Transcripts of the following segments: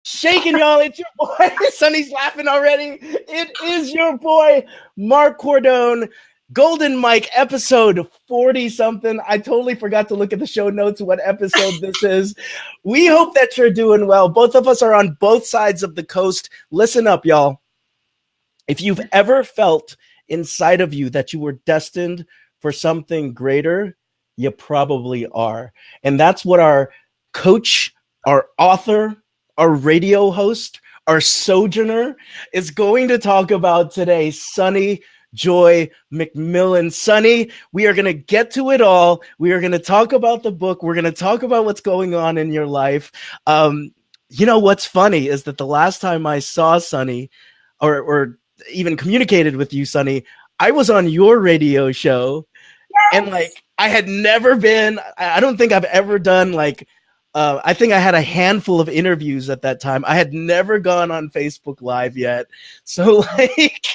Shaking, y'all. It's your boy. Sunny's laughing already. It is your boy, Mark Cordone. Golden Mike, episode 40-something. I totally forgot to look at the show notes what episode this is. We hope that you're doing well. Both of us are on both sides of the coast. Listen up, y'all. If you've ever felt inside of you that you were destined for something greater, you probably are. And that's what our coach, our author, our radio host, our sojourner is going to talk about today, Sunny Joy McMillan. Sunny, we are going to get to it all. We are going to talk about the book. We're going to talk about what's going on in your life. You know, what's funny is that the last time I saw Sunny or even communicated with you, Sunny, I was on your radio show. Yes. And like, I had never been, I don't think I've ever done like, I think I had a handful of interviews at that time. I had never gone on Facebook Live yet. So like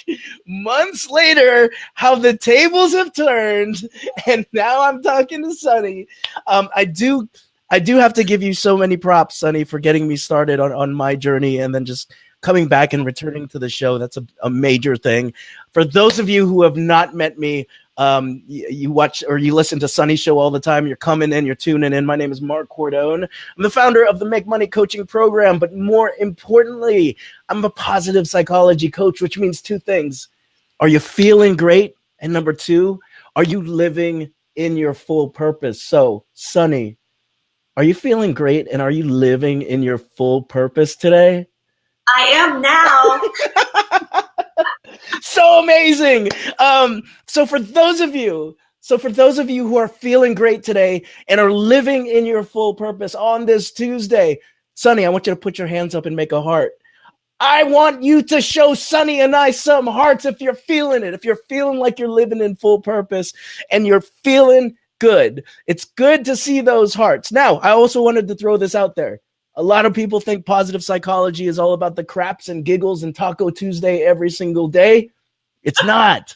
months later, how the tables have turned, and now I'm talking to Sunny. I do have to give you so many props, Sunny, for getting me started on my journey and then just coming back and returning to the show. That's a major thing. For those of you who have not met me, you watch or you listen to Sunny's show all the time. You're coming in, you're tuning in. My name is Mark Cordone. I'm the founder of the Make Money Coaching Program, but more importantly, I'm a positive psychology coach, which means two things. Are you feeling great? And number two, are you living in your full purpose? So, Sunny, are you feeling great and are you living in your full purpose today? I am now. So amazing. So for those of you who are feeling great today and are living in your full purpose on this Tuesday, Sunny, I want you to put your hands up and make a heart. I want you to show Sunny and I some hearts if you're feeling it, if you're feeling like you're living in full purpose and you're feeling good. It's good to see those hearts. Now, I also wanted to throw this out there. A lot of people think positive psychology is all about the craps and giggles and Taco Tuesday every single day. It's not.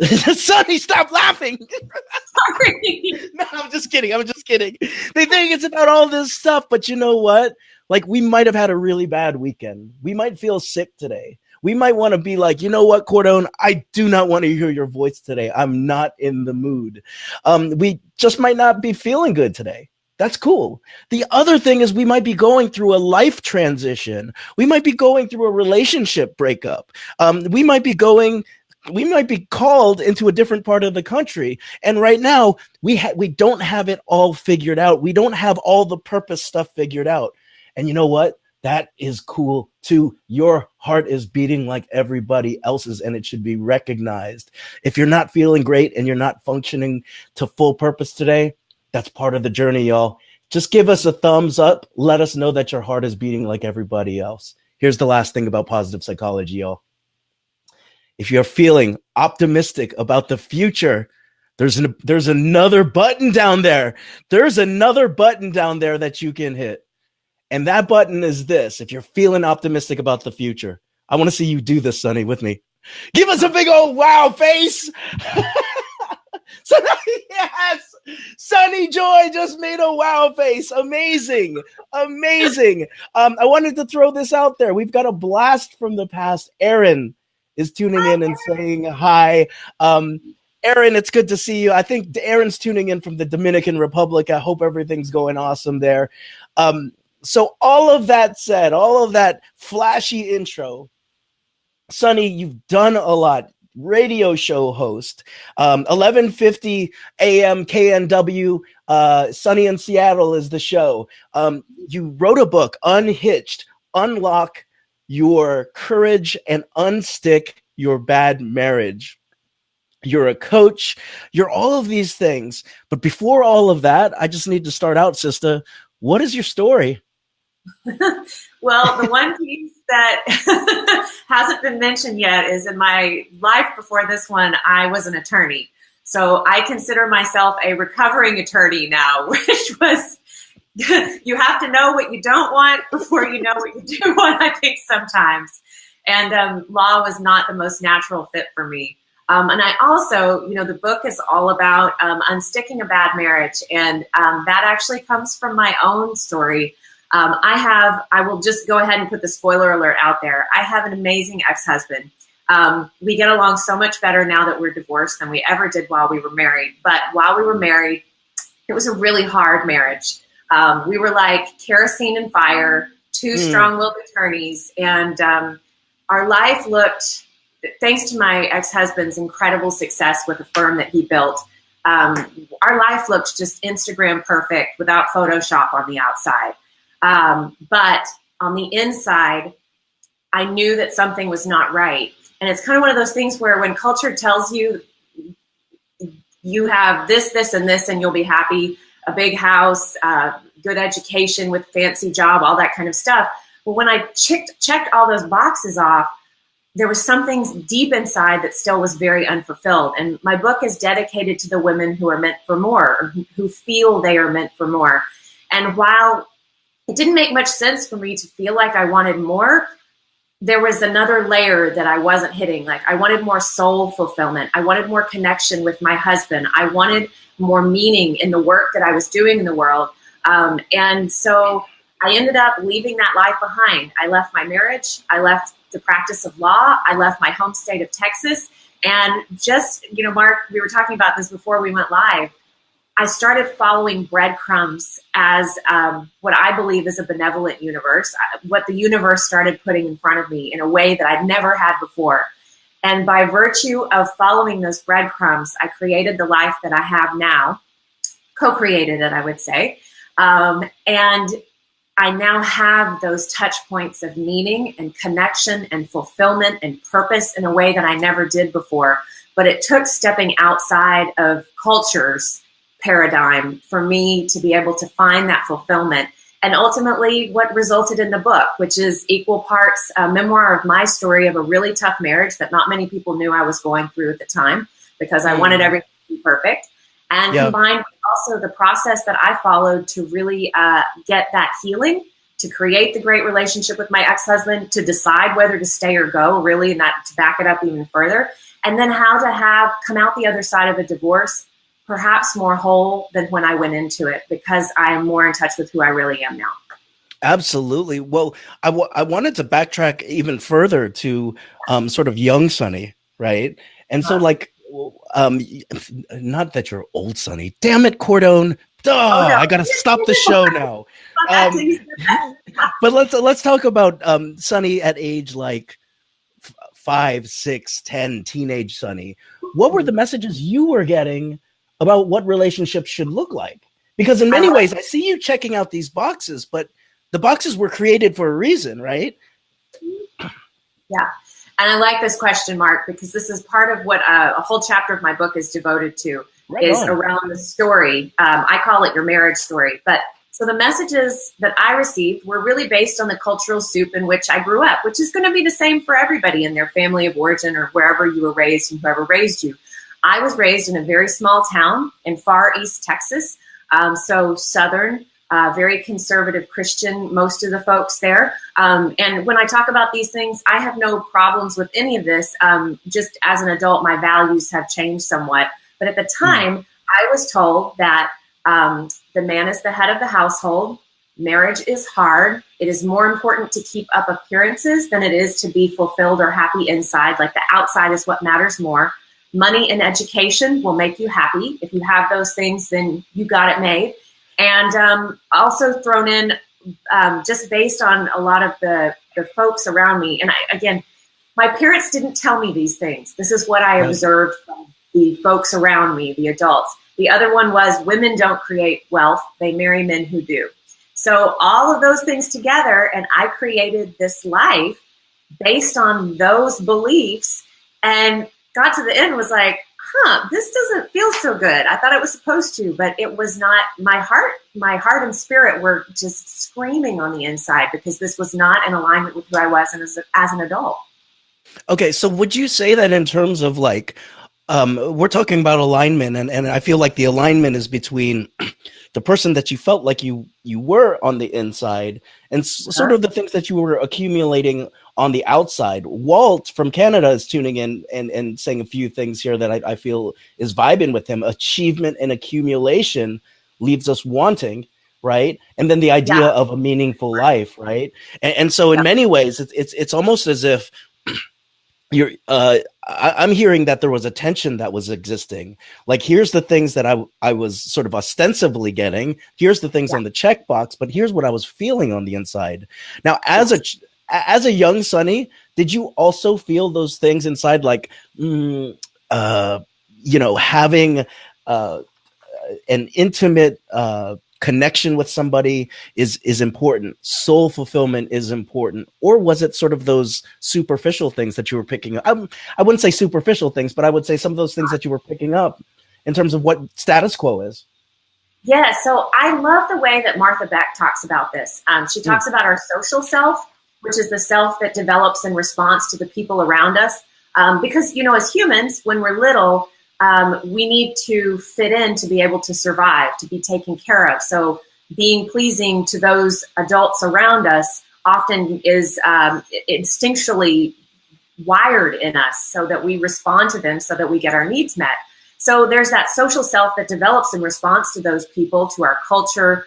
Sunny, stop laughing. Sorry. No, I'm just kidding. They think it's about all this stuff, but you know what? Like, we might have had a really bad weekend. We might feel sick today. We might want to be like, you know what, Cordone, I do not want to hear your voice today. I'm not in the mood. We just might not be feeling good today. That's cool. The other thing is we might be going through a life transition. We might be going through a relationship breakup. We might be called into a different part of the country. And right now we don't have it all figured out. We don't have all the purpose stuff figured out. And you know what? That is cool too. Your heart is beating like everybody else's, and it should be recognized. If you're not feeling great and you're not functioning to full purpose today, that's part of the journey, y'all. Just give us a thumbs up. Let us know that your heart is beating like everybody else. Here's the last thing about positive psychology, y'all. If you're feeling optimistic about the future, there's another button down there. There's another button down there that you can hit. And that button is this. If you're feeling optimistic about the future, I want to see you do this, Sunny, with me. Give us a big old wow face. Yes, Sunny Joy just made a wow face. Amazing. I wanted to throw this out there. We've got a blast from the past. Aaron is tuning in and saying hi. Aaron, it's good to see you. I think Aaron's tuning in from the Dominican Republic. I hope everything's going awesome there. So all of that said, all of that flashy intro, Sunny, you've done a lot. Radio show host, 11:50 a.m. KNW, Sunny in Seattle is the show. You wrote a book, Unhitched, Unlock Your Courage and Unstick Your Bad Marriage. You're a coach. You're all of these things. But before all of that, I just need to start out, sister. What is your story? Well, the one piece that hasn't been mentioned yet is in my life before this one, I was an attorney. So I consider myself a recovering attorney now, which was, you have to know what you don't want before you know what you do want, I think sometimes. And law was not the most natural fit for me. And I also, the book is all about unsticking a bad marriage. And that actually comes from my own story. I will just go ahead and put the spoiler alert out there. I have an amazing ex-husband. We get along so much better now that we're divorced than we ever did while we were married. But while we were married, it was a really hard marriage. We were like kerosene and fire, two strong-willed attorneys, and our life looked, thanks to my ex-husband's incredible success with a firm that he built, our life looked just Instagram perfect without Photoshop on the outside. But on the inside, I knew that something was not right. And it's kind of one of those things where when culture tells you you have this, this, and this, and you'll be happy, a big house, good education with fancy job, all that kind of stuff. But when I checked all those boxes off, there was something deep inside that still was very unfulfilled. And my book is dedicated to the women who are meant for more, or who feel they are meant for more. And while it didn't make much sense for me to feel like I wanted more, there was another layer that I wasn't hitting. Like, I wanted more soul fulfillment. I wanted more connection with my husband. I wanted more meaning in the work that I was doing in the world. And so I ended up leaving that life behind. I left my marriage. I left the practice of law. I left my home state of Texas. And just, Mark, we were talking about this before we went live. I started following breadcrumbs as what I believe is a benevolent universe, what the universe started putting in front of me in a way that I'd never had before. And by virtue of following those breadcrumbs, I created the life that I have now, co-created it, I would say. And I now have those touch points of meaning and connection and fulfillment and purpose in a way that I never did before. But it took stepping outside of culture's paradigm for me to be able to find that fulfillment. And ultimately what resulted in the book, which is equal parts a memoir of my story of a really tough marriage that not many people knew I was going through at the time, because I wanted everything to be perfect. And combined with also the process that I followed to really get that healing, to create the great relationship with my ex-husband, to decide whether to stay or go, really, and that to back it up even further. And then how to come out the other side of a divorce perhaps more whole than when I went into it, because I am more in touch with who I really am now. Absolutely. Well, I wanted to backtrack even further to sort of young Sunny, right? And so not that you're old Sunny. Damn it, Cordone. Duh, oh, no. I got to stop the show now. But let's talk about Sunny at age like 5, 6, 10, teenage Sunny. What were the messages you were getting about what relationships should look like? Because in many ways, I see you checking out these boxes, but the boxes were created for a reason, right? Yeah. And I like this question, Mark, because this is part of what a whole chapter of my book is devoted to, around the story. I call it your marriage story. But so the messages that I received were really based on the cultural soup in which I grew up, which is going to be the same for everybody in their family of origin or wherever you were raised and whoever raised you. I was raised in a very small town in far east Texas, so southern, very conservative Christian, most of the folks there. And when I talk about these things, I have no problems with any of this. Just as an adult, my values have changed somewhat. But at the time, I was told that the man is the head of the household. Marriage is hard. It is more important to keep up appearances than it is to be fulfilled or happy inside. Like, the outside is what matters more. Money and education will make you happy. If you have those things, then you got it made. And also thrown in, just based on a lot of the folks around me. And again, my parents didn't tell me these things. This is what I observed from the folks around me, the adults. The other one was, women don't create wealth. They marry men who do. So all of those things together, and I created this life based on those beliefs, and got to the end, was like, this doesn't feel so good. I thought it was supposed to, but it was not. My heart and spirit were just screaming on the inside, because this was not in alignment with who I was as an adult. Okay, so would you say that in terms of like, we're talking about alignment, and I feel like the alignment is between the person that you felt like you were on the inside and sort of the things that you were accumulating on the outside. Walt from Canada is tuning in and saying a few things here that I feel is vibing with him. Achievement and accumulation leaves us wanting. right? And then the idea Yeah. of a meaningful life, right? And so in many ways, it's almost as if you're I'm hearing that there was a tension that was existing. Like, here's the things that I was sort of ostensibly getting. Here's the things on the checkbox, but here's what I was feeling on the inside. Now, as a young Sunny, did you also feel those things inside, like, having an intimate connection with somebody is important, soul fulfillment is important? Or was it sort of those superficial things that you were picking up? I wouldn't say superficial things, but I would say some of those things that you were picking up in terms of what status quo is. Yeah, so I love the way that Martha Beck talks about this. She talks about our social self, which is the self that develops in response to the people around us. Because, as humans, when we're little, we need to fit in to be able to survive, to be taken care of. So being pleasing to those adults around us often is instinctually wired in us, so that we respond to them so that we get our needs met. So there's that social self that develops in response to those people, to our culture,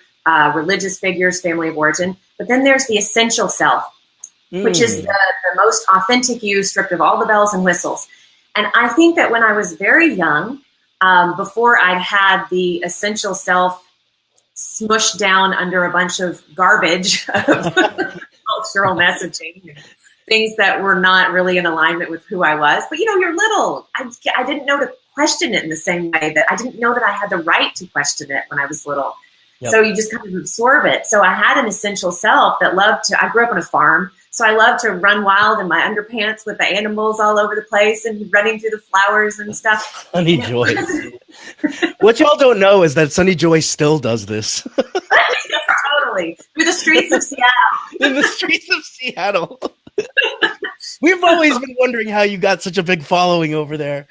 religious figures, family of origin. But then there's the essential self, which is the most authentic you, stripped of all the bells and whistles. And I think that when I was very young, before I'd had the essential self smushed down under a bunch of garbage of cultural messaging, things that were not really in alignment with who I was. But, you're little. I didn't know to question it in the same way that I didn't know that I had the right to question it when I was little. Yep. So you just kind of absorb it. So I had an essential self that I grew up on a farm. So I love to run wild in my underpants with the animals all over the place and running through the flowers and stuff. Sunny Joy. What y'all don't know is that Sunny Joy still does this. Totally. Through the streets of Seattle. In the streets of Seattle. We've always been wondering how you got such a big following over there.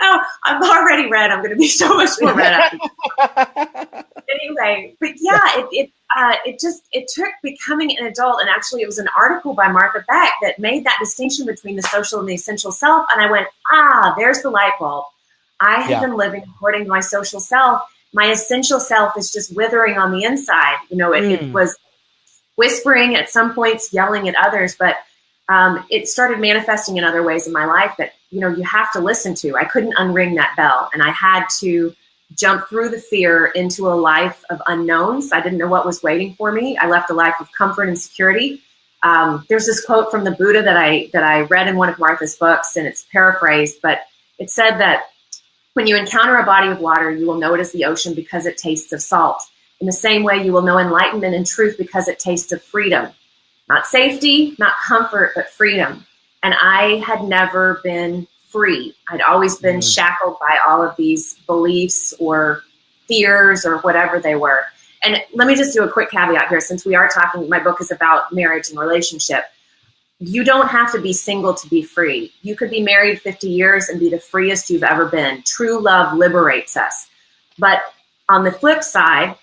Oh, I'm already red. I'm going to be so much more red. Anyway, but yeah, it took becoming an adult, and actually it was an article by Martha Beck that made that distinction between the social and the essential self, and I went, there's the light bulb. I have been living according to my social self. My essential self is just withering on the inside. It was whispering at some points, yelling at others, but it started manifesting in other ways in my life that, you have to listen to. I couldn't unring that bell, and I had to jump through the fear into a life of unknowns. I didn't know what was waiting for me. I left a life of comfort and security. There's this quote from the Buddha that I read in one of Martha's books, and it's paraphrased, but it said that when you encounter a body of water, you will know it is the ocean because it tastes of salt. In the same way, you will know enlightenment and truth because it tastes of freedom. Not safety, not comfort, but freedom. And I had never been free. I'd always been shackled by all of these beliefs or fears or whatever they were. And let me just do a quick caveat here, since we are talking, my book is about marriage and relationship. You don't have to be single to be free. You could be married 50 years and be the freest you've ever been. True love liberates us. But on the flip side,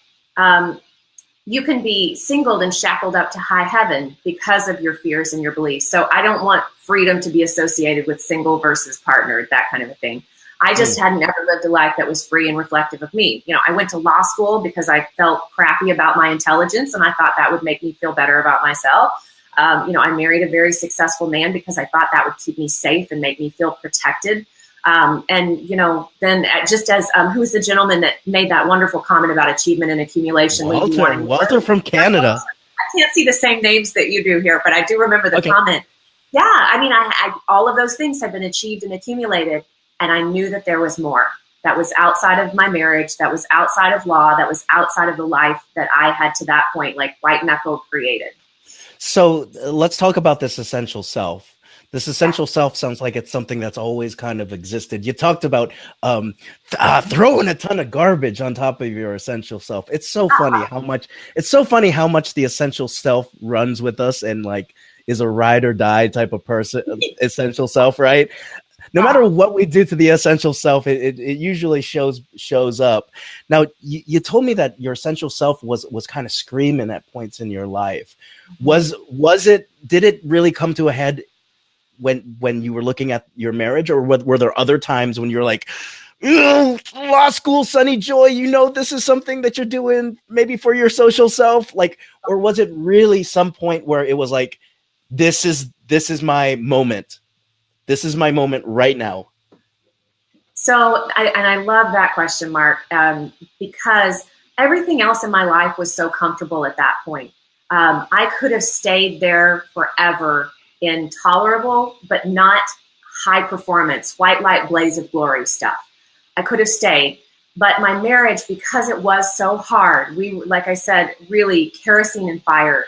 you can be singled and shackled up to high heaven because of your fears and your beliefs. So I don't want freedom to be associated with single versus partnered, that kind of a thing. I just had never lived a life that was free and reflective of me. I went to law school because I felt crappy about my intelligence, and I thought that would make me feel better about myself. I married a very successful man because I thought that would keep me safe and make me feel protected. Then just as who's the gentleman that made that wonderful comment about achievement and accumulation? Walter from Canada. I can't see the same names that you do here, but I do remember the comment. Yeah, I all of those things had been achieved and accumulated, and I knew that there was more. That was outside of my marriage, that was outside of law, that was outside of the life that I had to that point, like white-knuckled, created. So let's talk about this essential self. This essential self sounds like it's something that's always kind of existed. You talked about throwing a ton of garbage on top of your essential self. It's so funny how much the essential self runs with us and like is a ride or die type of person. Essential self, right? No matter what we do to the essential self, it usually shows up. Now, you told me that your essential self was kind of screaming at points in your life. Did it really come to a head when you were looking at your marriage, or were there other times when you're like, law school, Sunny Joy, this is something that you're doing maybe for your social self, like, or was it really some point where it was like, this is my moment. This is my moment right now. So, I love that question, Mark, because everything else in my life was so comfortable at that point. I could have stayed there forever in tolerable, but not high performance, white light, blaze of glory stuff. I could have stayed, but my marriage, because it was so hard, like I said, really kerosene and fire.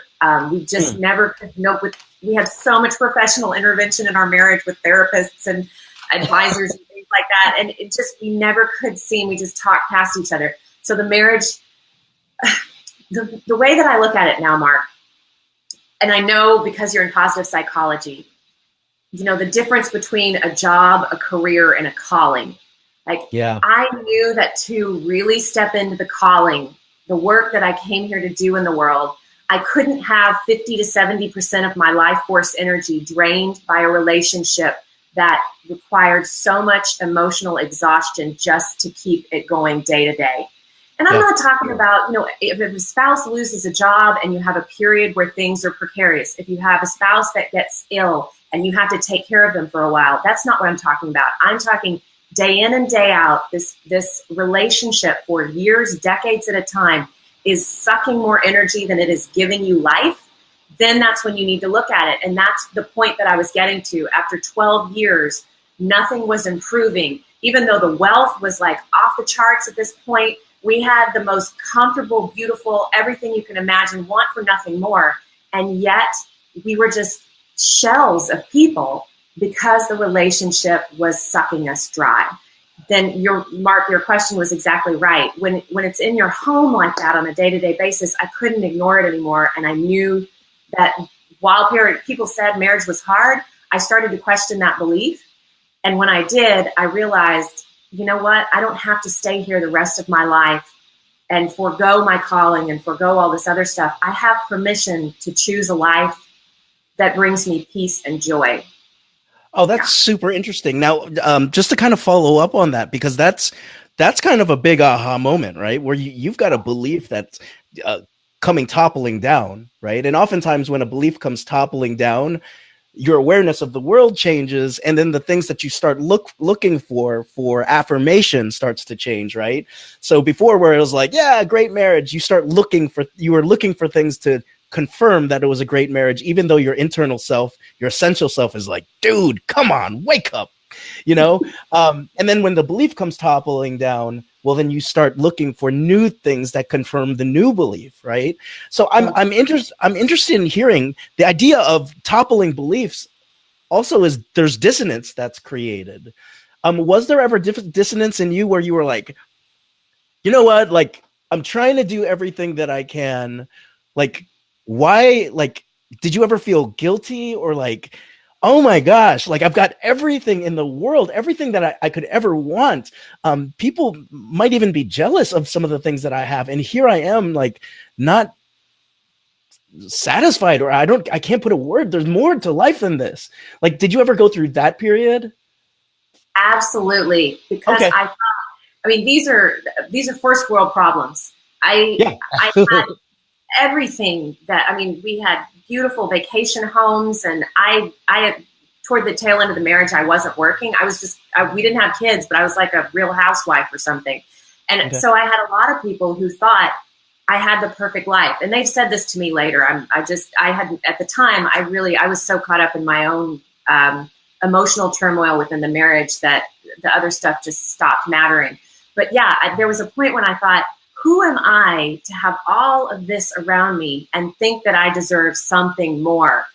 We just never could know. We had so much professional intervention in our marriage with therapists and advisors and things like that, and we never could seem. We just talked past each other. So the marriage, the way that I look at it now, Mark, and I know because you're in positive psychology, the difference between a job, a career, and a calling. Like, yeah. I knew that to really step into the calling, the work that I came here to do in the world, I couldn't have 50 to 70% of my life force energy drained by a relationship that required so much emotional exhaustion just to keep it going day to day. And I'm not talking about, if a spouse loses a job and you have a period where things are precarious, if you have a spouse that gets ill and you have to take care of them for a while, that's not what I'm talking about. I'm talking day in and day out, this relationship for years, decades at a time is sucking more energy than it is giving you life, then that's when you need to look at it. And that's the point that I was getting to. After 12 years, nothing was improving. Even though the wealth was like off the charts at this point, we had the most comfortable, beautiful, everything you can imagine, want for nothing more. And yet we were just shells of people because the relationship was sucking us dry. Then Mark, your question was exactly right. When it's in your home like that on a day-to-day basis, I couldn't ignore it anymore. And I knew that while people said marriage was hard, I started to question that belief. And when I did, I realized, you know what? I don't have to stay here the rest of my life and forego my calling and forego all this other stuff. I have permission to choose a life that brings me peace and joy. Oh, that's super interesting. Now, just to kind of follow up on that, because that's kind of a big aha moment, right? Where you've got a belief that's coming toppling down, right? And oftentimes when a belief comes toppling down, your awareness of the world changes, and then the things that you start looking for affirmation starts to change, right? So before, where it was like, yeah, great marriage, you were looking for things to confirm that it was a great marriage, even though your internal self, your essential self, is like, dude, come on, wake up, and then when the belief comes toppling down, well, then you start looking for new things that confirm the new belief, right? So I'm interested in hearing the idea of toppling beliefs. Also, is there's dissonance that's created. Was there ever dissonance in you where you were like, you know what, like, I'm trying to do everything that I can, like, why, like, did you ever feel guilty or like, oh my gosh, like, I've got everything in the world, everything that I could ever want. People might even be jealous of some of the things that I have. And here I am, like, not satisfied, or I can't put a word. There's more to life than this. Like, did you ever go through that period? Absolutely. Because okay. These are first world problems. I had everything that, we had beautiful vacation homes, and I toward the tail end of the marriage, I wasn't working. We didn't have kids, but I was like a real housewife or something. And so I had a lot of people who thought I had the perfect life. And they've said this to me later. At the time, I was so caught up in my own emotional turmoil within the marriage that the other stuff just stopped mattering. But yeah, there was a point when I thought, who am I to have all of this around me and think that I deserve something more?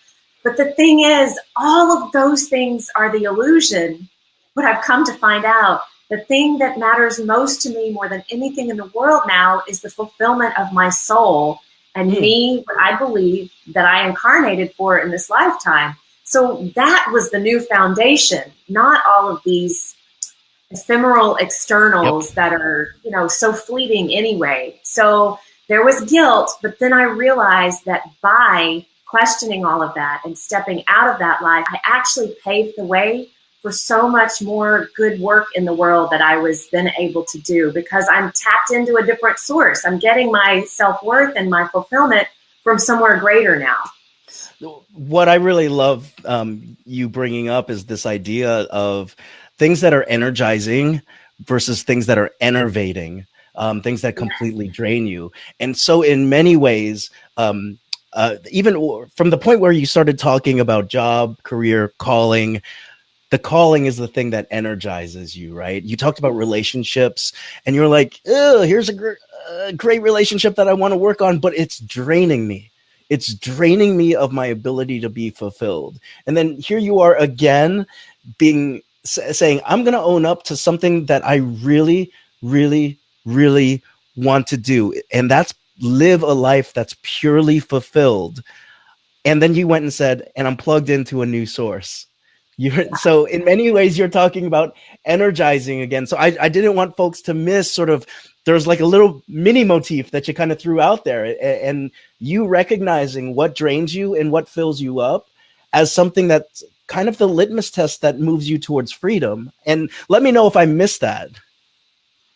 But the thing is, all of those things are the illusion. What I've come to find out, the thing that matters most to me more than anything in the world now is the fulfillment of my soul and me, what I believe that I incarnated for in this lifetime. So that was the new foundation, not all of these ephemeral externals that are, so fleeting anyway. So there was guilt, but then I realized that by questioning all of that and stepping out of that life, I actually paved the way for so much more good work in the world that I was then able to do, because I'm tapped into a different source. I'm getting my self-worth and my fulfillment from somewhere greater now. What I really love you bringing up is this idea of things that are energizing versus things that are enervating, things that completely drain you. And so in many ways, even from the point where you started talking about job, career, calling, the calling is the thing that energizes you, right? You talked about relationships and you're like, oh, here's a great relationship that I want to work on, but it's draining me. It's draining me of my ability to be fulfilled. And then here you are again saying, I'm going to own up to something that I really, really, really want to do. And that's live a life that's purely fulfilled. And then you went and said, and I'm plugged into a new source. So in many ways, you're talking about energizing again. So I didn't want folks to miss sort of, there's like a little mini motif that you kind of threw out there, and you recognizing what drains you and what fills you up as something that's kind of the litmus test that moves you towards freedom. And let me know if I missed that.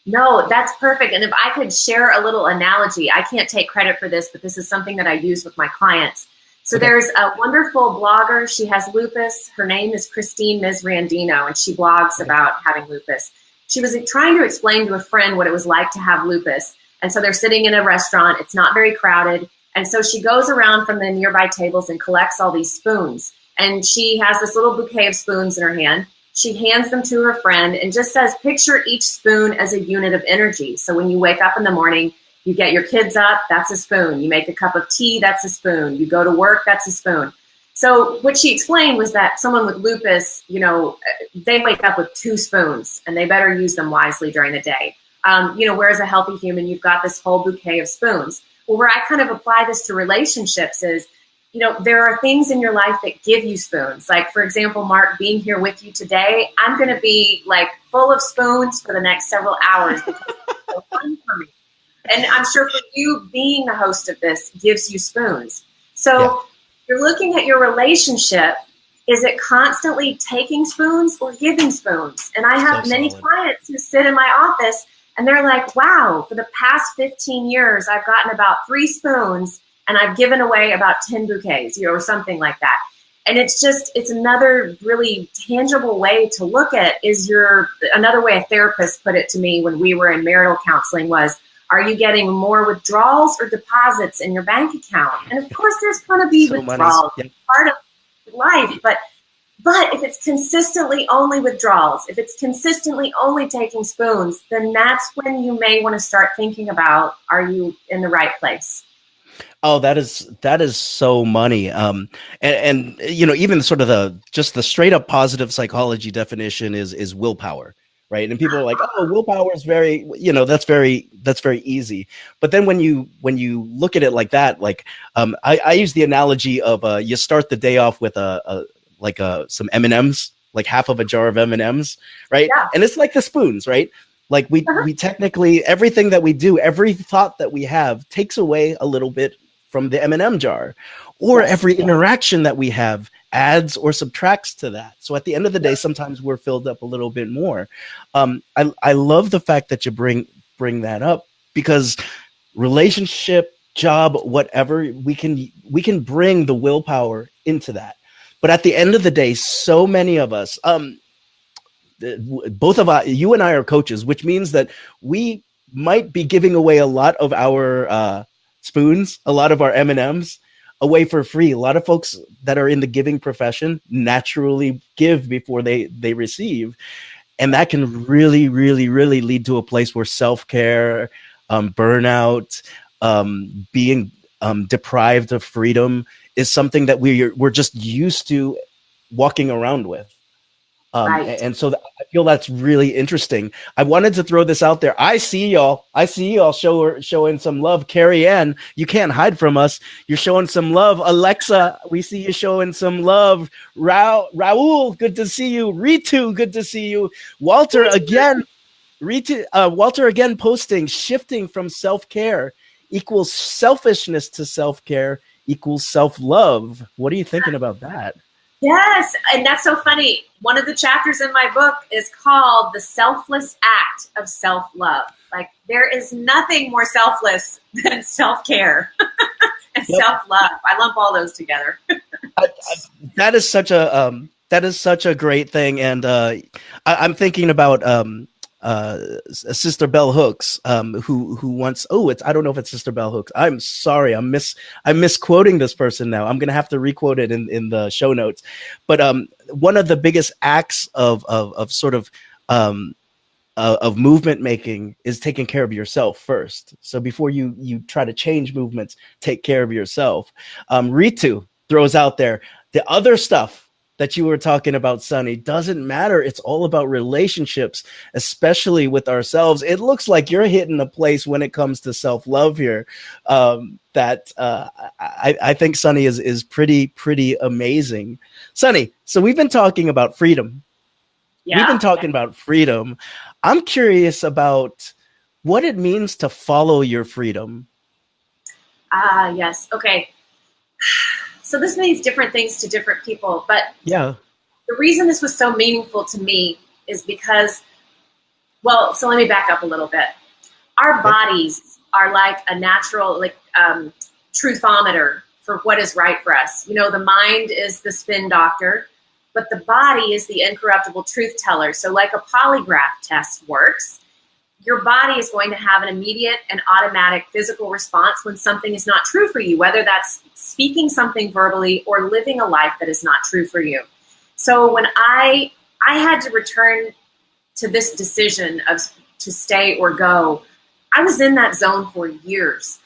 No, that's perfect. And if I could share a little analogy, I can't take credit for this, but this is something that I use with my clients. So there's a wonderful blogger. She has lupus. Her name is Christine Misrandino, and she blogs about having lupus. She was trying to explain to a friend what it was like to have lupus. And so they're sitting in a restaurant. It's not very crowded. And so she goes around from the nearby tables and collects all these spoons. And she has this little bouquet of spoons in her hand. She hands them to her friend and just says, picture each spoon as a unit of energy. So when you wake up in the morning, you get your kids up, that's a spoon. You make a cup of tea, that's a spoon. You go to work, that's a spoon. So what she explained was that someone with lupus, they wake up with 2 spoons and they better use them wisely during the day. Whereas a healthy human, you've got this whole bouquet of spoons. Well, where I kind of apply this to relationships is, there are things in your life that give you spoons. Like, for example, Mark, being here with you today, I'm going to be like full of spoons for the next several hours because it's so fun for me. And I'm sure for you, being the host of this gives you spoons. So you're looking at your relationship. Is it constantly taking spoons or giving spoons? And I have many clients who sit in my office and they're like, wow, for the past 15 years, I've gotten about 3 spoons and I've given away about 10 bouquets, or something like that. And it's another really tangible way to look at another way a therapist put it to me when we were in marital counseling was, are you getting more withdrawals or deposits in your bank account? And of course, there's going to be withdrawals, part of life. But if it's consistently only withdrawals, if it's consistently only taking spoons, then that's when you may want to start thinking about, are you in the right place? Oh, that is so money. And even sort of the straight up positive psychology definition is willpower. Right. And people are like, oh, willpower is very, that's very easy. But then when you look at it like that, like I use the analogy of you start the day off with some M&Ms, like half of a jar of M&Ms. Right. Yeah. And it's like the spoons. Right. Like we technically, everything that we do, every thought that we have takes away a little bit from the M&M jar, or every interaction that we have adds or subtracts to that. So at the end of the day, sometimes we're filled up a little bit more. I love the fact that you bring that up, because relationship, job, whatever, we can bring the willpower into that. But at the end of the day, so many of us, both of us, you and I are coaches, which means that we might be giving away a lot of our spoons, a lot of our M&Ms away for free. A lot of folks that are in the giving profession naturally give before they receive. And that can really, really, really lead to a place where self-care, burnout, being deprived of freedom is something that we're just used to walking around with. Right. And so I feel that's really interesting. I wanted to throw this out there. I see y'all showing some love. Carrie Ann, you can't hide from us. You're showing some love. Alexa, we see you showing some love. Raul, good to see you. Ritu, good to see you. Walter again. Walter again posting, shifting from self-care equals selfishness to self-care equals self-love. What are you thinking about that? Yes, and that's so funny. One of the chapters in my book is called The Selfless Act of Self-Love. Like, there is nothing more selfless than self-care and Yep. self-love. I lump all those together. That is such a great thing, and I'm thinking about Sister Bell Hooks, who once. I don't know if it's Sister Bell Hooks. I'm sorry, I'm misquoting this person now. I'm gonna have to requote it in the show notes. But one of the biggest acts of sort of movement making is taking care of yourself first. So before you try to change movements, take care of yourself. Ritu throws out there the other stuff that you were talking about, Sunny, doesn't matter. It's all about relationships, especially with ourselves. It looks like you're hitting a place when it comes to self-love here that I think Sunny is pretty amazing. Sunny, so we've been talking about freedom. Yeah. We've been talking about freedom. I'm curious about what it means to follow your freedom. Yes. Okay. So this means different things to different people, but Yeah. the reason this was so meaningful to me is because, well, so let me back up a little bit. Our bodies are like a natural, truthometer for what is right for us. You know, the mind is the spin doctor, but the body is the incorruptible truth teller. So like a polygraph test works, your body is going to have an immediate and automatic physical response when something is not true for you, whether that's speaking something verbally or living a life that is not true for you. So when I had to return to this decision of to stay or go, I was in that zone for years.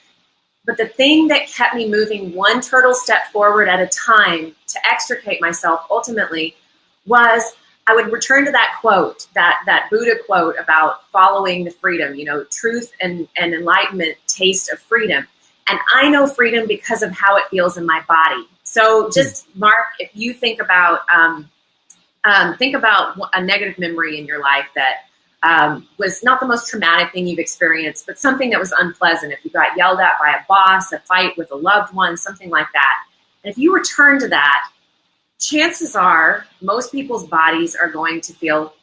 But the thing that kept me moving one turtle step forward at a time to extricate myself ultimately was I would return to that quote, that Buddha quote about following the freedom, you know, truth and enlightenment, taste of freedom. And I know freedom because of how it feels in my body. So just Mark, if you think about a negative memory in your life that was not the most traumatic thing you've experienced, but something that was unpleasant. If you got yelled at by a boss, a fight with a loved one, something like that. And if you return to that, chances are most people's bodies are going to feel,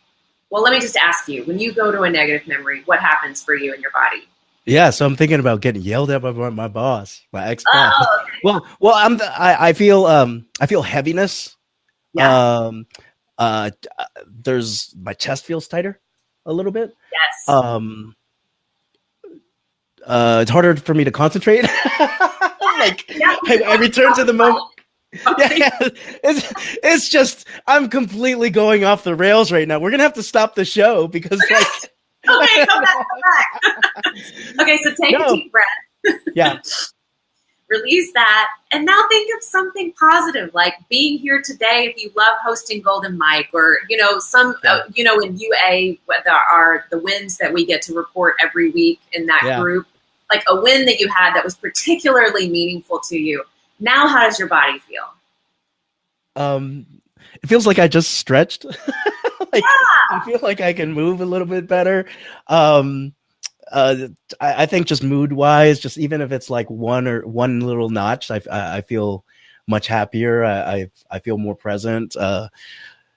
well, let me just ask you, when you go to a negative memory, what happens for you in your body? Yeah, so I'm thinking about getting yelled at by my boss, my ex-boss. Oh, okay. Well, I feel heaviness. Yeah. There's my chest feels tighter a little bit. Yes. It's harder for me to concentrate. I return to the moment. Yeah, it's just I'm completely going off the rails right now. We're gonna have to stop the show because Okay, come back. Okay, so take a deep breath. Yeah. Release that, and now think of something positive, like being here today. If you love hosting Golden Mike, or in UA, there are the wins that we get to report every week in that group, like a win that you had that was particularly meaningful to you. Now, how does your body feel? It feels like I just stretched. I feel like I can move a little bit better. I think just mood wise, just even if it's like one little notch, I feel much happier. I feel more present. I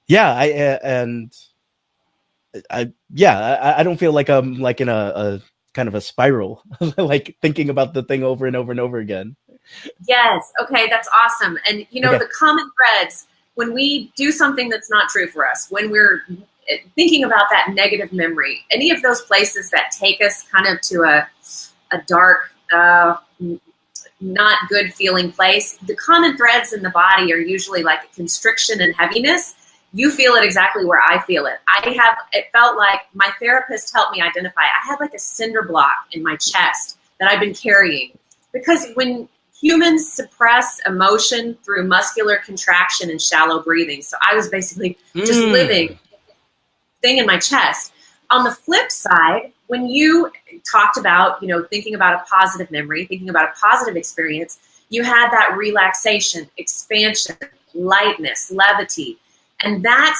don't feel like I'm like in a kind of a spiral, like thinking about the thing over and over and over again. Yes. Okay. That's awesome. And the common threads when we do something that's not true for us, when we're thinking about that negative memory, any of those places that take us kind of to a dark, not good feeling place, the common threads in the body are usually like a constriction and heaviness. You feel it exactly where I feel it. It felt like my therapist helped me identify. I had like a cinder block in my chest that I've been carrying, because when humans suppress emotion through muscular contraction and shallow breathing. So I was basically just living thing in my chest. On the flip side, when you talked about, thinking about a positive memory, thinking about a positive experience, you had that relaxation, expansion, lightness, levity. And that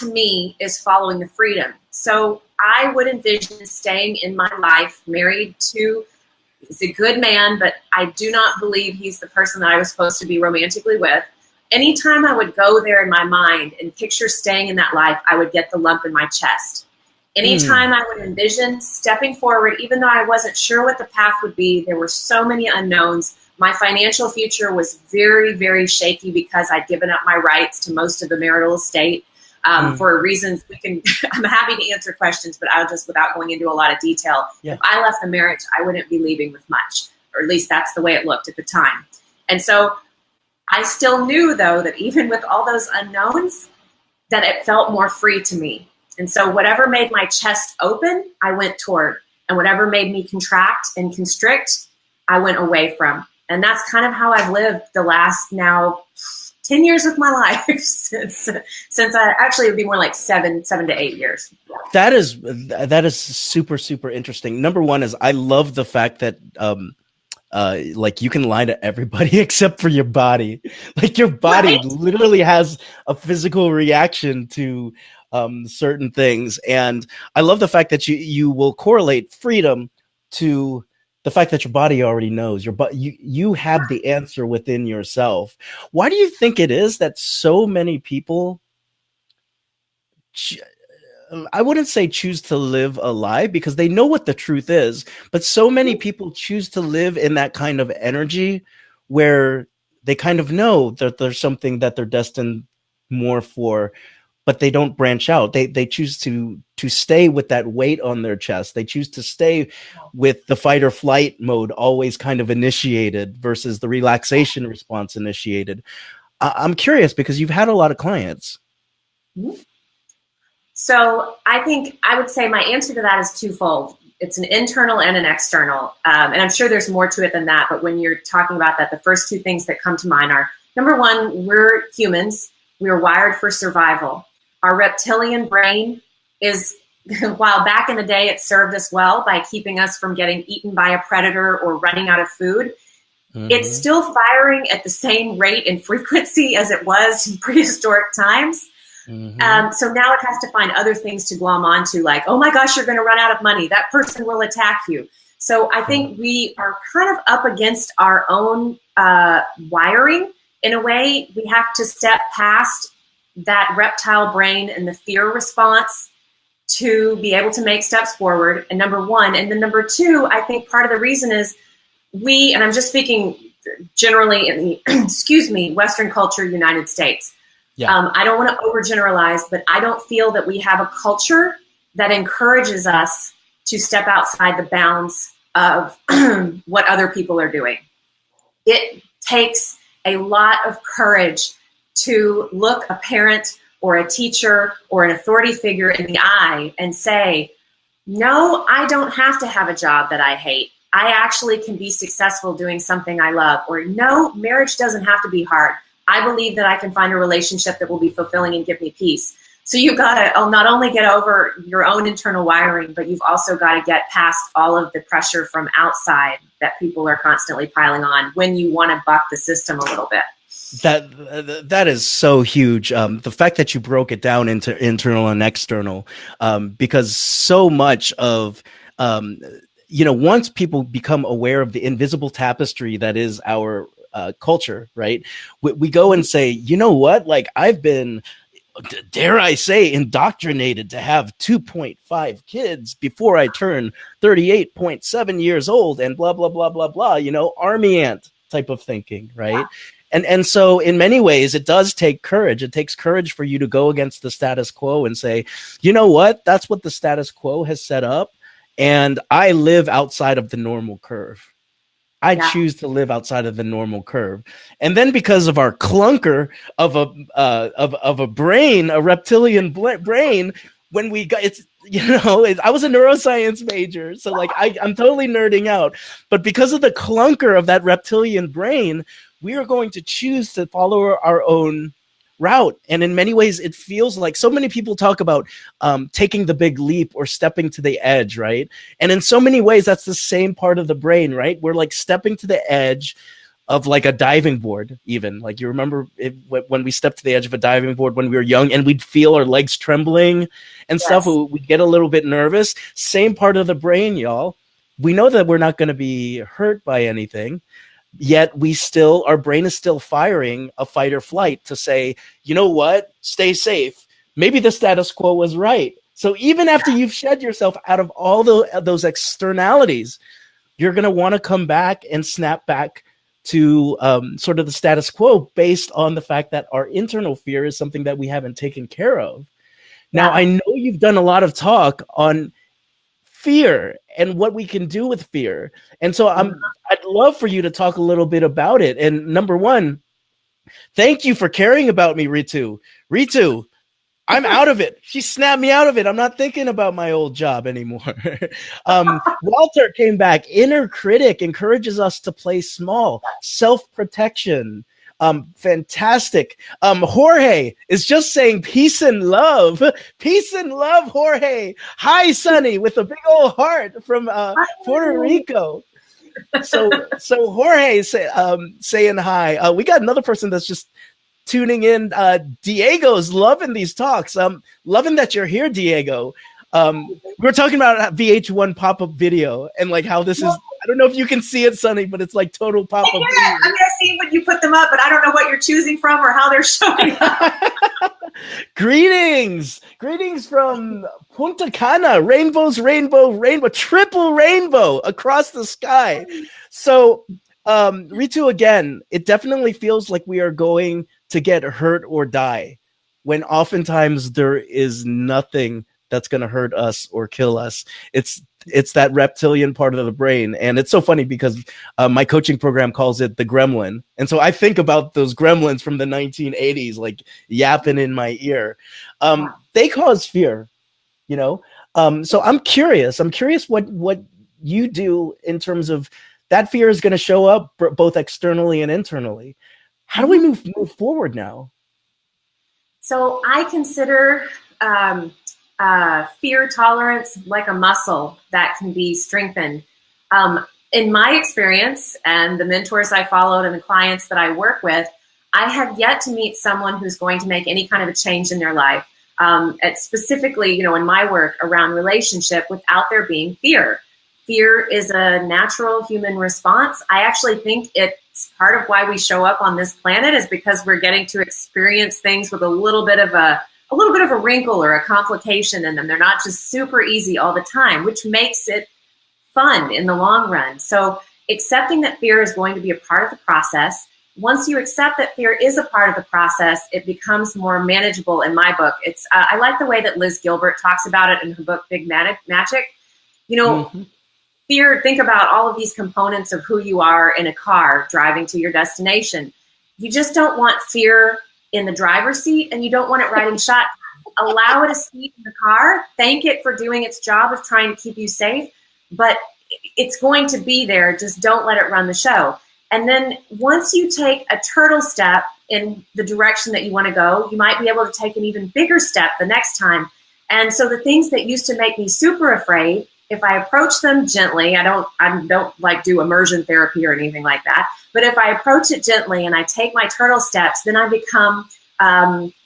to me is following the freedom. So I would envision staying in my life married to, he's a good man, but I do not believe he's the person that I was supposed to be romantically with. anytime I would go there in my mind and picture staying in that life, I would get the lump in my chest. Anytime I would envision stepping forward, even though I wasn't sure what the path would be, there were so many unknowns. My financial future was very, very shaky because I'd given up my rights to most of the marital estate for reasons I'm happy to answer questions, but I'll just, without going into a lot of detail, if I left the marriage, I wouldn't be leaving with much, or at least that's the way it looked at the time. And so I still knew, though, that even with all those unknowns, that it felt more free to me. And so whatever made my chest open, I went toward. And whatever made me contract and constrict, I went away from. And that's kind of how I've lived the last now 10 years of my life since I actually, it would be more like 7 to 8 years. That is super, super interesting. Number one is I love the fact that like you can lie to everybody except for your body. Like your body literally has a physical reaction to certain things. And I love the fact that you will correlate freedom to the fact that your body already knows. You have the answer within yourself. Why do you think it is that so many people, I wouldn't say choose to live a lie because they know what the truth is, but so many people choose to live in that kind of energy where they kind of know that there's something that they're destined more for, but they don't branch out. They choose to stay with that weight on their chest. They choose to stay with the fight or flight mode always kind of initiated versus the relaxation response initiated. I'm curious because you've had a lot of clients. So I think I would say my answer to that is twofold. It's an internal and an external. And I'm sure there's more to it than that. But when you're talking about that, the first two things that come to mind are, number one, we're humans. We're wired for survival. Our reptilian brain is, while back in the day it served us well by keeping us from getting eaten by a predator or running out of food, it's still firing at the same rate and frequency as it was in prehistoric times. So now it has to find other things to glom onto, like, oh my gosh, you're going to run out of money. That person will attack you. So I think we are kind of up against our own wiring. In a way, we have to step past that reptile brain and the fear response to be able to make steps forward. And number one. And then number two, I think part of the reason is and I'm just speaking generally in the, Western culture, United States. I don't want to overgeneralize, but I don't feel that we have a culture that encourages us to step outside the bounds of what other people are doing. It takes a lot of courage to look a parent or a teacher or an authority figure in the eye and say, no, I don't have to have a job that I hate. I actually can be successful doing something I love. Or no, marriage doesn't have to be hard. I believe that I can find a relationship that will be fulfilling and give me peace. So you've got to not only get over your own internal wiring, but you've also got to get past all of the pressure from outside that people are constantly piling on when you want to buck the system a little bit. That is so huge. The fact that you broke it down into internal and external, because so much of, once people become aware of the invisible tapestry that is our culture, right? We go and say, you know what? Like I've been, dare I say, indoctrinated to have 2.5 kids before I turn 38.7 years old and blah, blah, blah, blah, blah, army ant type of thinking, right? Yeah. And so in many ways, it does take courage. It takes courage for you to go against the status quo and say, you know what? That's what the status quo has set up. And I live outside of the normal curve. I choose to live outside of the normal curve. And then because of our clunker of a brain, a reptilian brain, when we got I was a neuroscience major. So like I'm totally nerding out. But because of the clunker of that reptilian brain, we are going to choose to follow our own route. And in many ways, it feels like so many people talk about taking the big leap or stepping to the edge, right? And in so many ways, that's the same part of the brain, right? We're like stepping to the edge of like a diving board, even. Like you remember when we stepped to the edge of a diving board when we were young and we'd feel our legs trembling and stuff, we'd get a little bit nervous. Same part of the brain, y'all. We know that we're not going to be hurt by anything. Yet our brain is still firing a fight or flight to say, you know what, stay safe. Maybe the status quo was right. So even after you've shed yourself out of all those externalities, you're going to want to come back and snap back to sort of the status quo based on the fact that our internal fear is something that we haven't taken care of. Now, I know you've done a lot of talk on fear and what we can do with fear. And so I'd love for you to talk a little bit about it. And number one, thank you for caring about me, Ritu. Ritu, I'm out of it. She snapped me out of it. I'm not thinking about my old job anymore. Walter came back. Inner critic encourages us to play small. Self-protection. Fantastic. Jorge is just saying peace and love. Peace and love, Jorge. Hi, Sunny, with a big old heart from Puerto Rico. So Jorge saying hi. We got another person that's just tuning in. Diego's loving these talks. Loving that you're here, Diego. We're talking about VH1 pop-up video and like how this is, I don't know if you can see it, Sunny, but it's like total pop-up video. I'm going to see when you put them up, but I don't know what you're choosing from or how they're showing up. Greetings from Punta Cana. Rainbow, triple rainbow across the sky. So Ritu, again, it definitely feels like we are going to get hurt or die when oftentimes there is nothing that's going to hurt us or kill us. It's that reptilian part of the brain. And it's so funny because my coaching program calls it the gremlin. And so I think about those gremlins from the 1980s, like yapping in my ear. They cause fear, you know? So I'm curious what you do in terms of that fear is going to show up both externally and internally. How do we move forward now? So I consider fear tolerance like a muscle that can be strengthened. In my experience and the mentors I followed and the clients that I work with, I have yet to meet someone who's going to make any kind of a change in their life. Specifically, you know, in my work around relationship without there being fear. Fear is a natural human response. I actually think it's part of why we show up on this planet is because we're getting to experience things with a little bit of a wrinkle or a complication in them. They're not just super easy all the time, which makes it fun in the long run. So accepting that fear is going to be a part of the process. Once you accept that fear is a part of the process, it becomes more manageable in my book. It's I like the way that Liz Gilbert talks about it in her book, Big Magic. You know, fear, think about all of these components of who you are in a car driving to your destination. You just don't want fear in the driver's seat and you don't want it riding shotgun. Allow it a seat in the car. Thank it for doing its job of trying to keep you safe, but it's going to be there. Just don't let it run the show. And then once you take a turtle step in the direction that you want to go, you might be able to take an even bigger step the next time. And so the things that used to make me super afraid, if I approach them gently, I don't like do immersion therapy or anything like that. But if I approach it gently and I take my turtle steps, then I become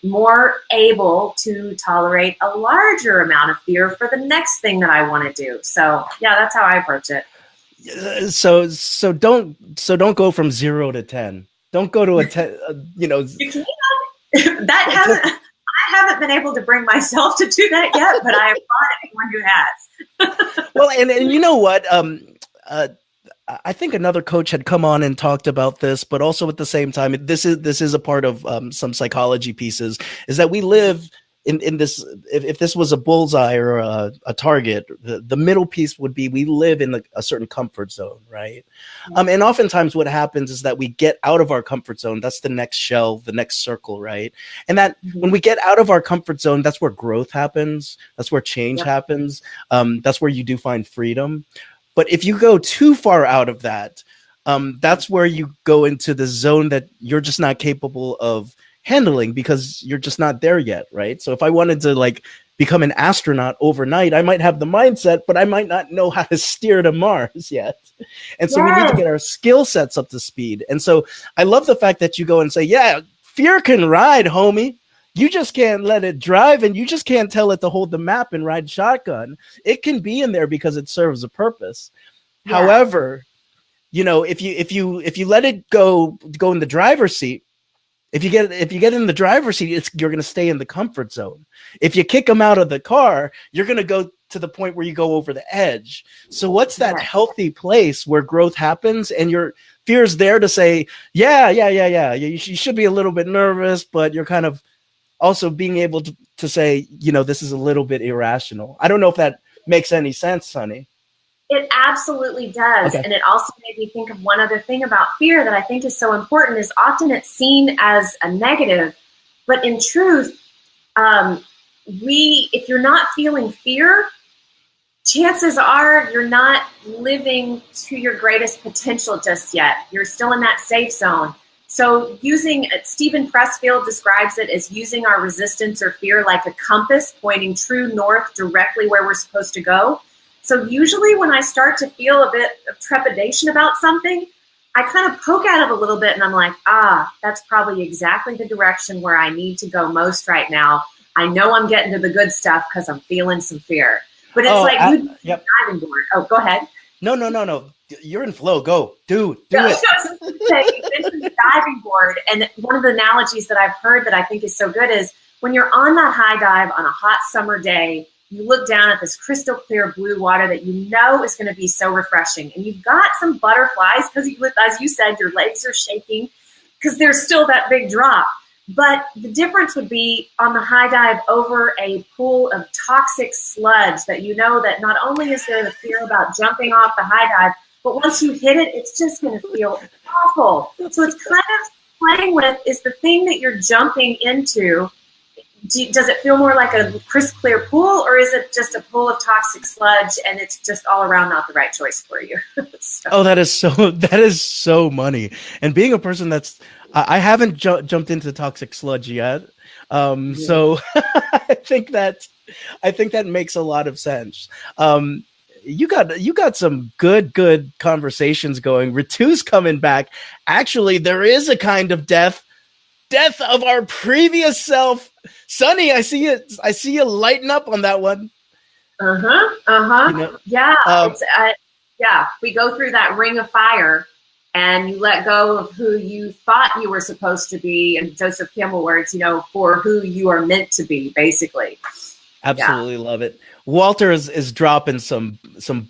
more able to tolerate a larger amount of fear for the next thing that I want to do. So yeah, that's how I approach it. So don't go from 0 to 10. Don't go to a 10. You know, I haven't been able to bring myself to do that yet, but I applaud anyone who has. Well, and you know what? I think another coach had come on and talked about this, but also at the same time, this is a part of some psychology pieces, is that we live in this, if this was a bullseye or a target, the middle piece would be we live in a certain comfort zone, right? And oftentimes what happens is that we get out of our comfort zone. That's the next shell, the next circle, right? And that when we get out of our comfort zone, that's where growth happens. That's where change happens. That's where you do find freedom. But if you go too far out of that, that's where you go into the zone that you're just not capable of handling because you're just not there yet, right? So if I wanted to like become an astronaut overnight, I might have the mindset, but I might not know how to steer to Mars yet. And so we need to get our skill sets up to speed. And so I love the fact that you go and say, yeah, fear can ride, homie. You just can't let it drive and you just can't tell it to hold the map and ride shotgun. It can be in there because it serves a purpose. However, if you let it go in the driver's seat, if you get in the driver's seat, you're going to stay in the comfort zone. If you kick them out of the car, you're going to go to the point where you go over the edge. So what's that healthy place where growth happens and your fear is there to say, yeah. You should be a little bit nervous, but you're kind of also being able to say, this is a little bit irrational. I don't know if that makes any sense, Sunny. It absolutely does. Okay. And it also made me think of one other thing about fear that I think is so important is often it's seen as a negative, but in truth, if you're not feeling fear, chances are you're not living to your greatest potential just yet. You're still in that safe zone. So Stephen Pressfield describes it as using our resistance or fear like a compass pointing true north directly where we're supposed to go. So usually when I start to feel a bit of trepidation about something, I kind of poke at it a little bit and I'm like, that's probably exactly the direction where I need to go most right now. I know I'm getting to the good stuff because I'm feeling some fear. But it's diving board. Oh, go ahead. No. You're in flow. Go. Do it. You mentioned the diving board. And one of the analogies that I've heard that I think is so good is when you're on that high dive on a hot summer day, you look down at this crystal clear blue water that you know is going to be so refreshing. And you've got some butterflies because, as you said, your legs are shaking because there's still that big drop. But the difference would be on the high dive over a pool of toxic sludge that that not only is there the fear about jumping off the high dive, but once you hit it, it's just going to feel awful. So it's kind of playing with, is the thing that you're jumping into, does it feel more like a crystal clear pool, or is it just a pool of toxic sludge and it's just all around not the right choice for you? That is so money. And being a person I haven't jumped into toxic sludge yet. So I think that makes a lot of sense. You got some good conversations going. Ritu's coming back. Actually, there is a kind of death of our previous self. Sunny, I see you lighting up on that one. Yeah. We go through that ring of fire and you let go of who you thought you were supposed to be, in Joseph Campbell words, for who you are meant to be, basically. Absolutely love it. Walter is dropping some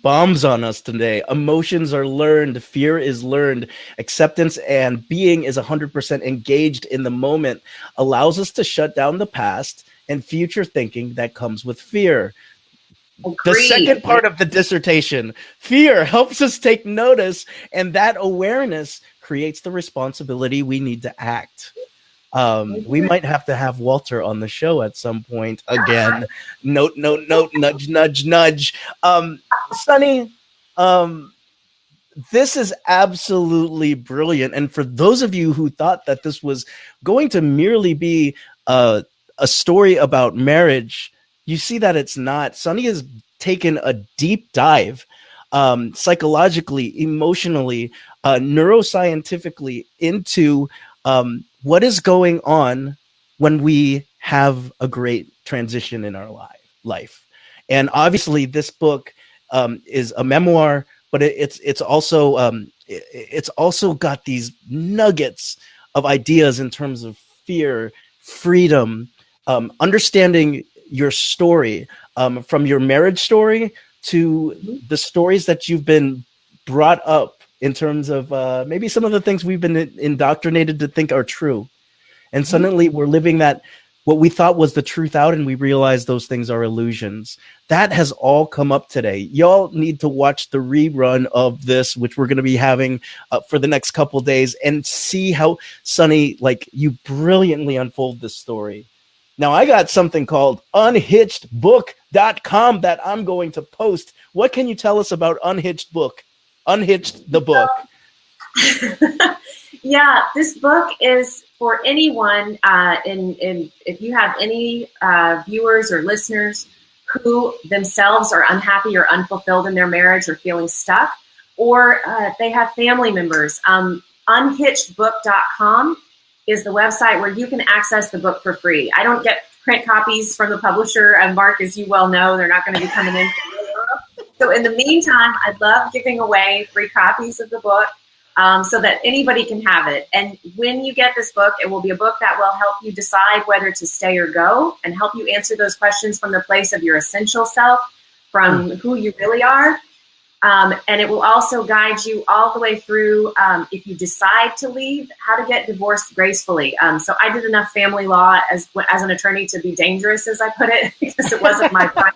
bombs on us today. Emotions are learned. Fear is learned. Acceptance and being is 100% engaged in the moment. Allows us to shut down the past and future thinking that comes with fear. Agreed. The second part of the dissertation, fear helps us take notice, and that awareness creates the responsibility we need to act. We might have to have Walter on the show at some point again. Note, nudge. Sunny, this is absolutely brilliant. And for those of you who thought that this was going to merely be a story about marriage, you see that it's not. Sunny has taken a deep dive psychologically, emotionally, neuroscientifically into what is going on when we have a great transition in our life. And obviously this book is a memoir, but it's also got these nuggets of ideas in terms of fear, freedom, understanding your story, from your marriage story to the stories that you've been brought up in terms of maybe some of the things we've been indoctrinated to think are true. And suddenly we're living that, what we thought was the truth out, and we realize those things are illusions. That has all come up today. Y'all need to watch the rerun of this, which we're going to be having for the next couple days, and see how, Sunny, you brilliantly unfold this story. Now, I got something called unhitchedbook.com that I'm going to post. What can you tell us about Unhitched book? Unhitched the book. Yeah, this book is for anyone, if you have any viewers or listeners who themselves are unhappy or unfulfilled in their marriage or feeling stuck, or they have family members. Unhitchedbook.com is the website where you can access the book for free. I don't get print copies from the publisher, and Mark, as you well know, they're not going to be coming in. So in the meantime, I love giving away free copies of the book so that anybody can have it. And when you get this book, it will be a book that will help you decide whether to stay or go and help you answer those questions from the place of your essential self, from who you really are. And it will also guide you all the way through, if you decide to leave, how to get divorced gracefully. So I did enough family law as an attorney to be dangerous, as I put it, because it wasn't my primary.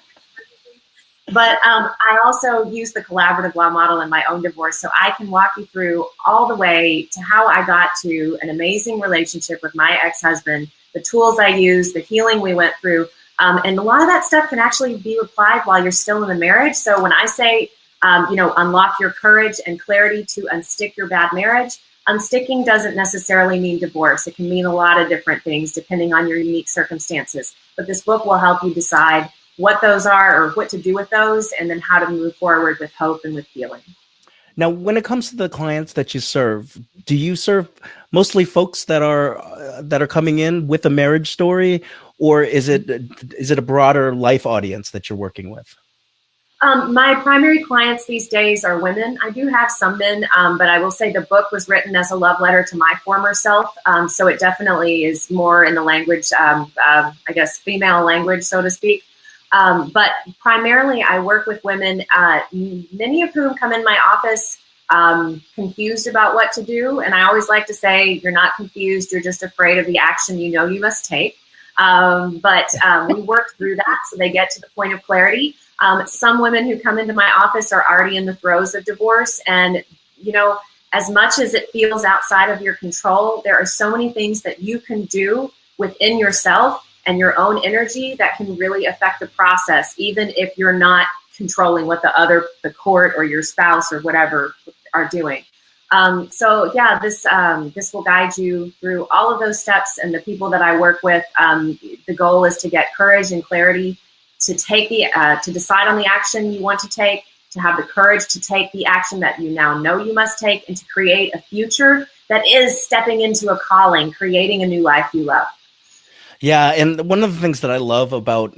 But I also use the collaborative law model in my own divorce, so I can walk you through all the way to how I got to an amazing relationship with my ex-husband, the tools I used, the healing we went through. And a lot of that stuff can actually be applied while you're still in the marriage. So when I say, unlock your courage and clarity to unstick your bad marriage, unsticking doesn't necessarily mean divorce. It can mean a lot of different things depending on your unique circumstances. But this book will help you decide what those are or what to do with those, and then how to move forward with hope and with healing. Now, when it comes to the clients that you serve, do you serve mostly folks that are coming in with a marriage story, or is it a broader life audience that you're working with? My primary clients these days are women. I do have some men, but I will say the book was written as a love letter to my former self. So it definitely is more in the language, female language, so to speak. But primarily I work with women, many of whom come in my office confused about what to do. And I always like to say, you're not confused, you're just afraid of the action you know you must take. But we work through that so they get to the point of clarity. Some women who come into my office are already in the throes of divorce. And, as much as it feels outside of your control, there are so many things that you can do within yourself and your own energy that can really affect the process, even if you're not controlling what the court or your spouse or whatever are doing. This will guide you through all of those steps. And the people that I work with, the goal is to get courage and clarity to take to decide on the action you want to take, to have the courage to take the action that you now know you must take, and to create a future that is stepping into a calling, creating a new life you love. Yeah, and one of the things that I love about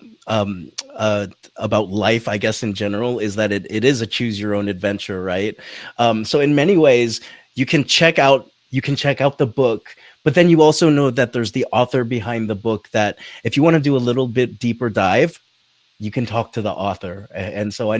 life, I guess, in general, is that it is a choose your own adventure, right? So in many ways, you can check out the book, but then you also know that there's the author behind the book, that if you want to do a little bit deeper dive, you can talk to the author. And so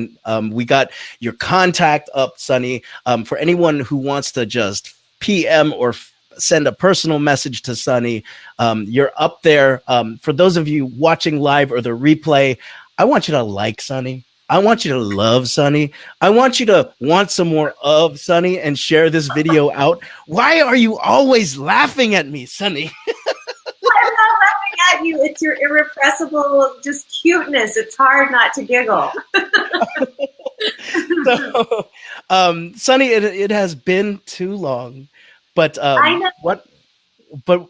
we got your contact up, Sunny, for anyone who wants to just PM or send a personal message to Sunny. You're up there. For those of you watching live or the replay, I want you to like Sunny. I want you to love Sunny. I want you to want some more of Sunny and share this video out. Why are you always laughing at me, Sunny? I'm not laughing at you. It's your irrepressible just cuteness. It's hard not to giggle. So, Sunny, it has been too long. But I know.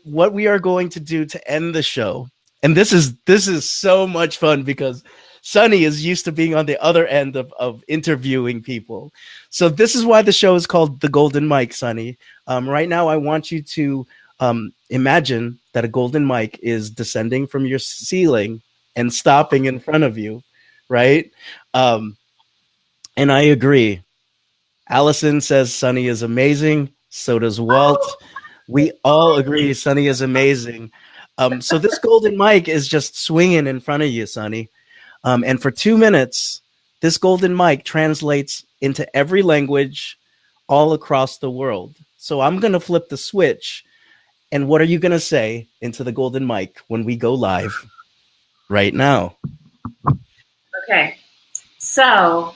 what we are going to do to end the show, and this is so much fun because Sunny is used to being on the other end of interviewing people. So this is why the show is called The Golden Mic, Sunny. Right now, I want you to imagine that a golden mic is descending from your ceiling and stopping in front of you, right? And I agree. Allison says Sunny is amazing. So does Walt. We all agree Sunny is amazing. So this golden mic is just swinging in front of you, Sunny. And for 2 minutes, this golden mic translates into every language all across the world. So I'm going to flip the switch. And what are you going to say into the golden mic when we go live right now? Okay. So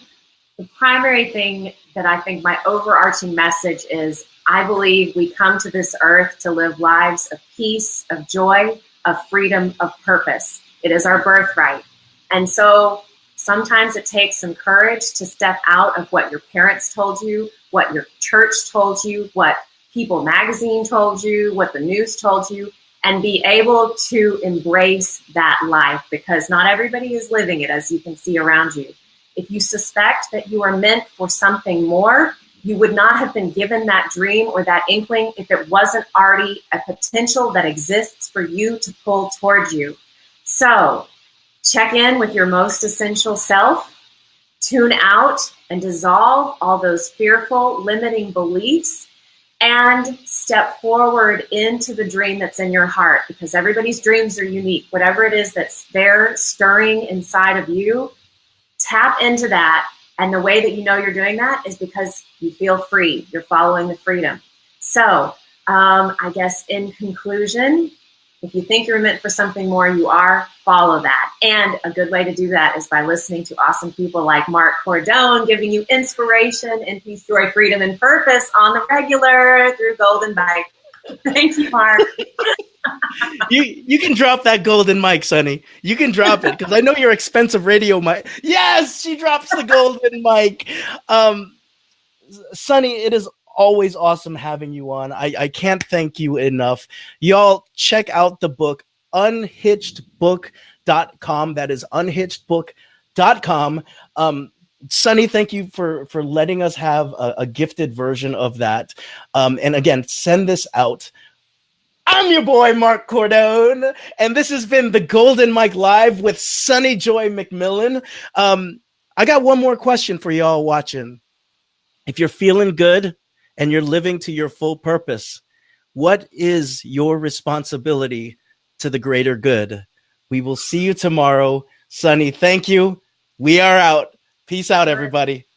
the primary thing that I think my overarching message is, I believe we come to this earth to live lives of peace, of joy, of freedom, of purpose. It is our birthright. And so sometimes it takes some courage to step out of what your parents told you, what your church told you, what People magazine told you, what the news told you, and be able to embrace that life, because not everybody is living it, as you can see around you. If you suspect that you are meant for something more, you would not have been given that dream or that inkling if it wasn't already a potential that exists for you to pull towards you. So check in with your most essential self. tune out and dissolve all those fearful, limiting beliefs and step forward into the dream that's in your heart, because everybody's dreams are unique. Whatever it is that's there stirring inside of you, tap into that. And the way that you know you're doing that is because you feel free. You're following the freedom. So I guess in conclusion, if you think you're meant for something more, you are, follow that. And a good way to do that is by listening to awesome people like Mark Cordone, giving you inspiration and peace, joy, freedom, and purpose on the regular through Golden Bike. Thank you, Mark. You can drop that golden mic, Sunny. You can drop it because I know your expensive radio mic. Yes, she drops the golden mic. Sunny, it is always awesome having you on. I can't thank you enough. Y'all check out the book, unhitchedbook.com. That is unhitchedbook.com. Sunny, thank you for letting us have a gifted version of that. And again, send this out. I'm your boy, Mark Cordone, and this has been the Golden Mike Live with Sunny Joy McMillan. I got one more question for y'all watching. If you're feeling good and you're living to your full purpose, what is your responsibility to the greater good? We will see you tomorrow. Sunny, thank you. We are out. Peace out, everybody.